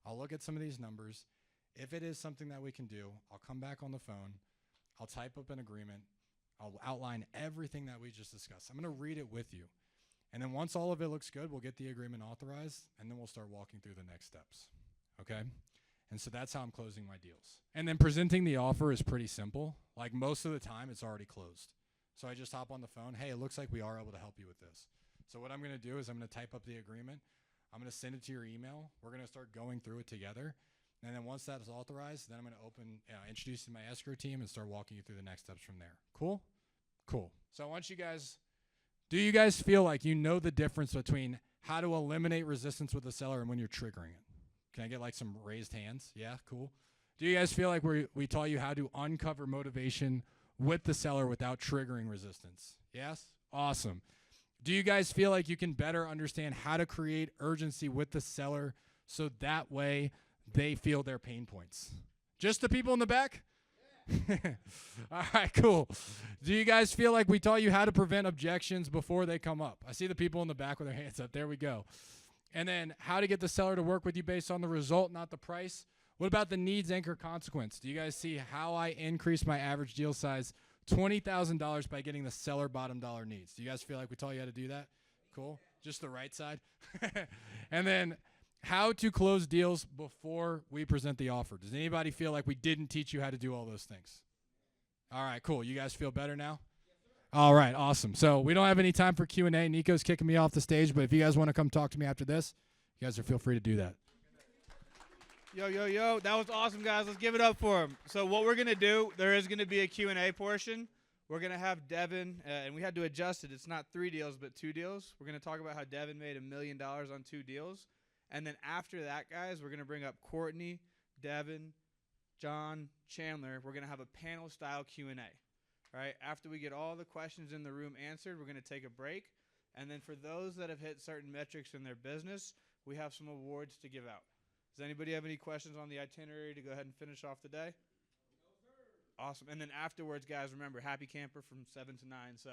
I'll look at some of these numbers. If it is something that we can do, I'll come back on the phone. I'll type up an agreement. I'll outline everything that we just discussed. I'm going to read it with you. And then once all of it looks good, we'll get the agreement authorized, and then we'll start walking through the next steps. Okay? And so that's how I'm closing my deals. And then presenting the offer is pretty simple. Like most of the time, it's already closed. So I just hop on the phone. Hey, it looks like we are able to help you with this. So what I'm going to do is I'm going to type up the agreement. I'm going to send it to your email. We're going to start going through it together. And then once that is authorized, then I'm going to introduce you to my escrow team and start walking you through the next steps from there. Cool? Cool. So I want you guys, do you guys feel like you know the difference between how to eliminate resistance with the seller and when you're triggering it? Can I get like some raised hands? Yeah, cool. Do you guys feel like we taught you how to uncover motivation with the seller without triggering resistance? Yes? Awesome. Do you guys feel like you can better understand how to create urgency with the seller so that way they feel their pain points? Just the people in the back? All right, cool. Do you guys feel like we taught you how to prevent objections before they come up? I see the people in the back with their hands up. There we go. And then how to get the seller to work with you based on the result, not the price. What about the needs anchor consequence? Do you guys see how I increased my average deal size $20,000 by getting the seller bottom dollar needs? Do you guys feel like we taught you how to do that? Cool. Just the right side. And then how to close deals before we present the offer. Does anybody feel like we didn't teach you how to do all those things? All right, cool. You guys feel better now? All right, awesome. So we don't have any time for Q&A. Nico's kicking me off the stage, but if you guys want to come talk to me after this, you guys feel free to do that. Yo. That was awesome, guys. Let's give it up for him. So what we're going to do, there is going to be a Q&A portion. We're going to have Devin, and we had to adjust it. It's not 3 deals, but 2 deals. We're going to talk about how Devin made $1 million on 2 deals. And then after that, guys, we're going to bring up Courtney, Devin, John, Chandler. We're going to have a panel-style Q&A. Right? After we get all the questions in the room answered, we're going to take a break. And then for those that have hit certain metrics in their business, we have some awards to give out. Does anybody have any questions on the itinerary to go ahead and finish off the day? Awesome. And then afterwards, guys, remember, Happy Camper from 7 to 9. So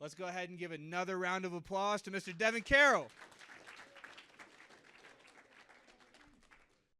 let's go ahead and give another round of applause to Mr. Devin Carroll.